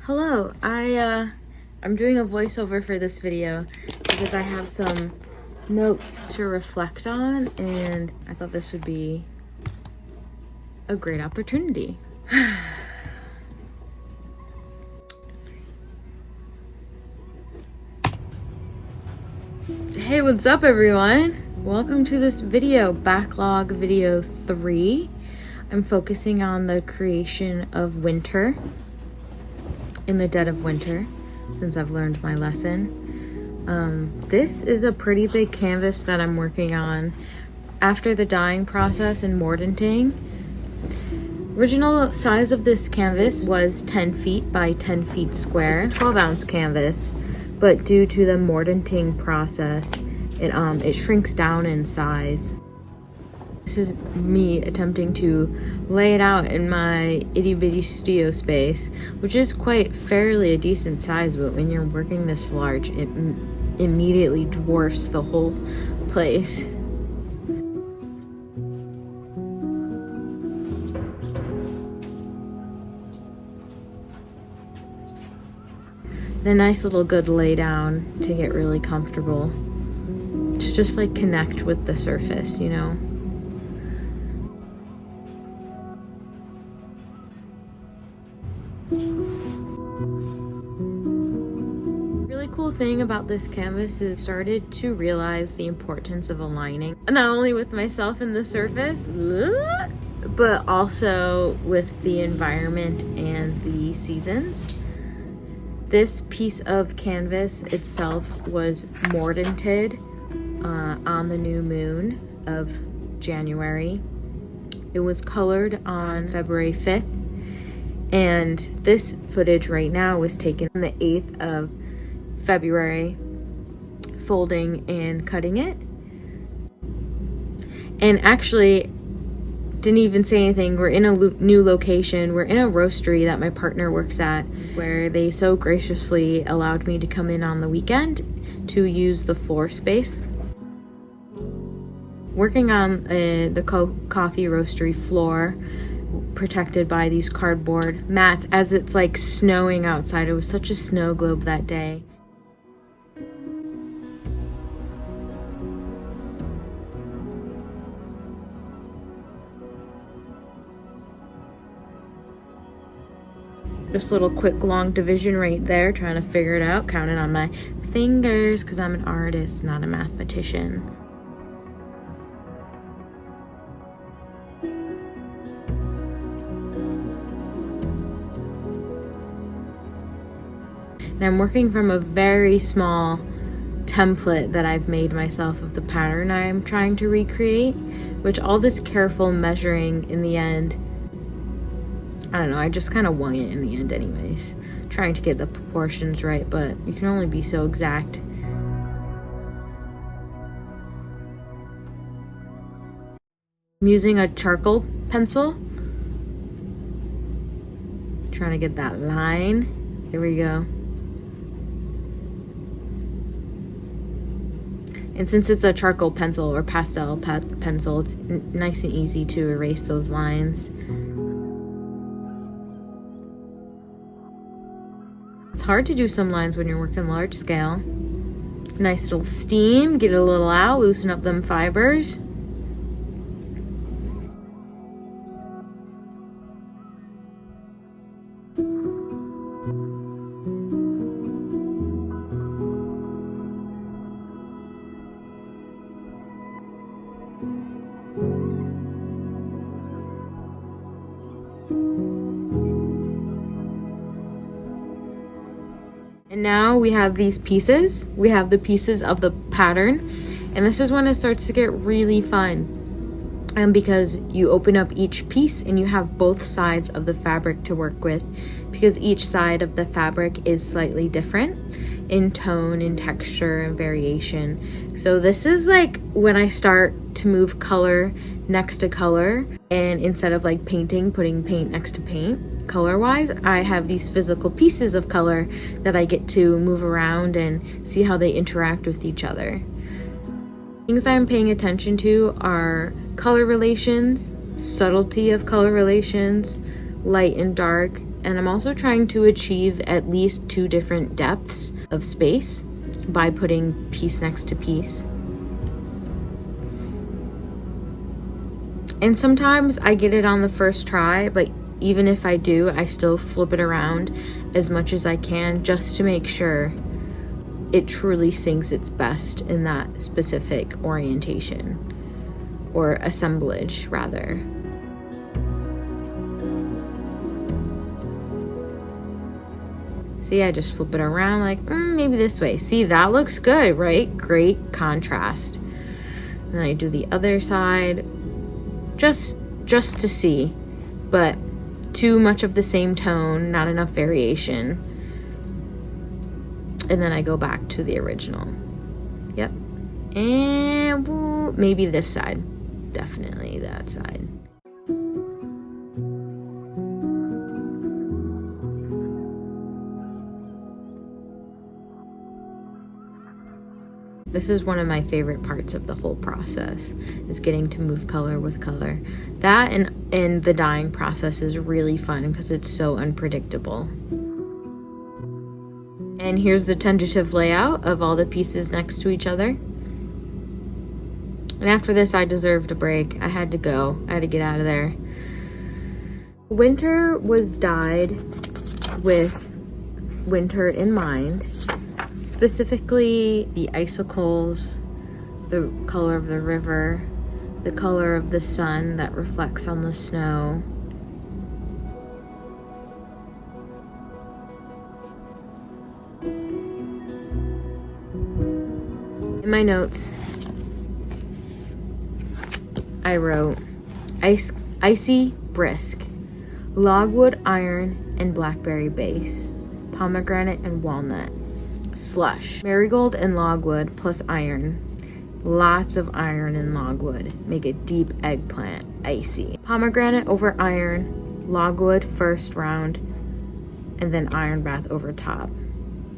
Hello, I'm doing a voiceover for this video because I have some notes to reflect on, and I thought this would be a great opportunity. Hey, what's up everyone? Welcome to this video, backlog video 3. I'm focusing on the creation of winter, in the dead of winter, since I've learned my lesson. This is a pretty big canvas that I'm working on after the dyeing process in 𝓦𝓲𝓷𝓽𝓮𝓻. Original size of this canvas was 10 feet by 10 feet square, 12-ounce canvas, but due to the 𝓦𝓲𝓽𝓮 process, it shrinks down in size. This is me attempting to lay it out in my itty-bitty studio space, which is quite fairly a decent size, but when you're working this large, it immediately dwarfs the whole place. A nice little good lay down to get really comfortable. To just like connect with the surface, you know? Really cool thing about this canvas is I started to realize the importance of aligning, not only with myself and the surface, but also with the environment and the seasons. This piece of canvas itself was 𝓦𝓲𝓷𝓽𝓮 on the new moon of January. It was colored on February 5th, and this footage right now was taken on the 8th of February, folding and cutting it. And actually, didn't even say anything. We're in a new location. We're in a roastery that my partner works at, where they so graciously allowed me to come in on the weekend to use the floor space. Working on the coffee roastery floor, protected by these cardboard mats as it's like snowing outside. It was such a snow globe that day. Just a little quick long division right there, trying to figure it out, counting on my fingers because I'm an artist, not a mathematician. And I'm working from a very small template that I've made myself of the pattern I'm trying to recreate, which all this careful measuring in the end, I don't know, I just kind of wung it in the end anyways, trying to get the proportions right, but you can only be so exact. I'm using a charcoal pencil, trying to get that line. There we go. And since it's a charcoal pencil or pastel pencil, it's nice and easy to erase those lines. It's hard to do some lines when you're working large scale. Nice little steam, get it a little out, loosen up them fibers. And now we have these pieces. We have the pieces of the pattern, and this is when it starts to get really fun. Because you open up each piece and you have both sides of the fabric to work with, because each side of the fabric is slightly different in tone and texture and variation. So this is like when I start to move color next to color, and instead of like painting, putting paint next to paint color wise, I have these physical pieces of color that I get to move around and see how they interact with each other. Things that I'm paying attention to are color relations, subtlety of color relations, light and dark, And I'm also trying to achieve at least 2 different depths of space by putting piece next to piece. And sometimes I get it on the first try, but even if I do, I still flip it around as much as I can just to make sure it truly sinks its best in that specific orientation, or assemblage rather. See, I just flip it around like, maybe this way. See, that looks good, right? Great contrast. And then I do the other side just to see, but too much of the same tone, not enough variation. And then I go back to the original. Yep. And maybe this side. Definitely that side. This is one of my favorite parts of the whole process, is getting to move color with color. That and the dyeing process is really fun because it's so unpredictable. And here's the tentative layout of all the pieces next to each other. And after this, I deserved a break. I had to go. I had to get out of there. Winter was dyed with winter in mind. Specifically, the icicles, the color of the river, the color of the sun that reflects on the snow. In my notes, I wrote, icy brisk, logwood iron and blackberry base, pomegranate and walnut. Slush, marigold and logwood plus iron. Lots of iron and logwood make a deep eggplant, icy. Pomegranate over iron, logwood first round, and then iron bath over top.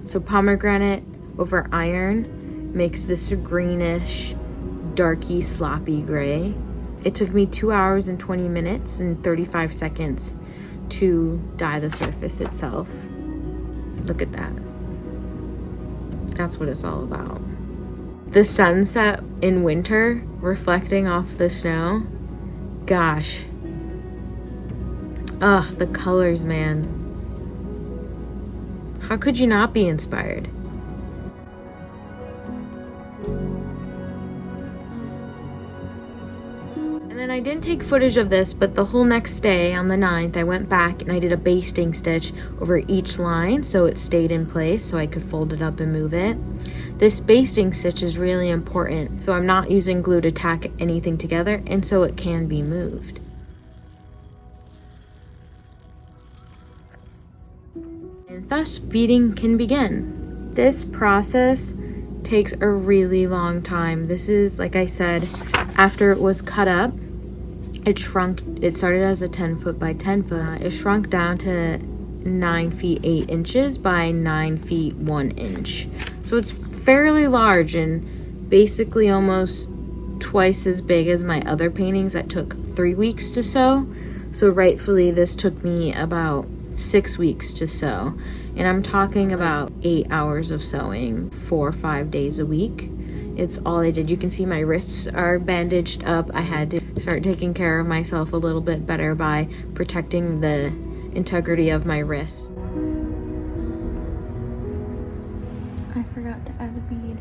So pomegranate over iron makes this a greenish, darky, sloppy gray. It took me 2 hours and 20 minutes and 35 seconds to dye the surface itself. Look at that. That's what it's all about. The sunset in winter reflecting off the snow. Gosh. Ugh, the colors, man. How could you not be inspired? And then I didn't take footage of this, but the whole next day on the 9th, I went back and I did a basting stitch over each line so it stayed in place so I could fold it up and move it. This basting stitch is really important, so I'm not using glue to tack anything together, and so it can be moved. And thus, beading can begin. This process takes a really long time. This is, like I said, after it was cut up, it shrunk. It started as a 10 foot by 10 foot. It shrunk down to 9 feet 8 inches by 9 feet 1 inch. So it's fairly large and basically almost twice as big as my other paintings that took 3 weeks to sew. So rightfully, this took me about 6 weeks to sew. And I'm talking about 8 hours of sewing, 4 or 5 days a week. It's all I did. You can see my wrists are bandaged up. I had to start taking care of myself a little bit better by protecting the integrity of my wrists. I forgot to add a bead.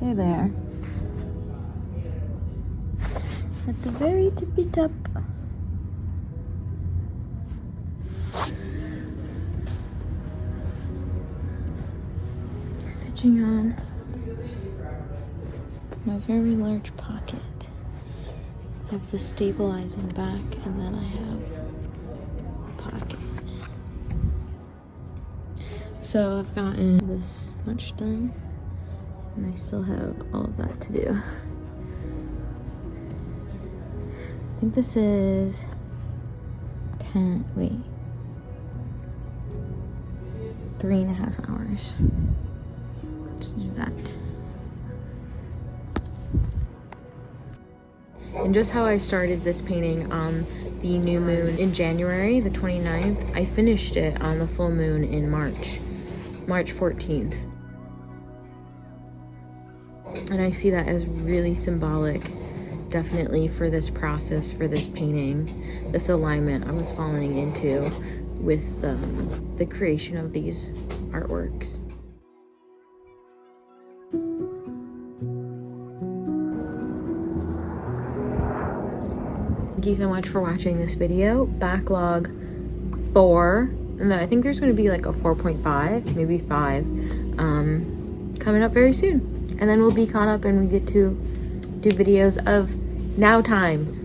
They're there. At the very tippy top. Stitching on my very large pocket. I have the stabilizing back, and then I have the pocket. So I've gotten this much done, and I still have all of that to do. I think this is 3.5 hours to do that. And just how I started this painting on the new moon in January, the 29th, I finished it on the full moon in March 14th. And I see that as really symbolic, definitely, for this process, for this painting, this alignment I was falling into with the creation of these artworks. Thank you so much for watching this video. Backlog 4, and then I think there's going to be like a 4.5, maybe 5, coming up very soon. And then we'll be caught up and we get to do videos of now times.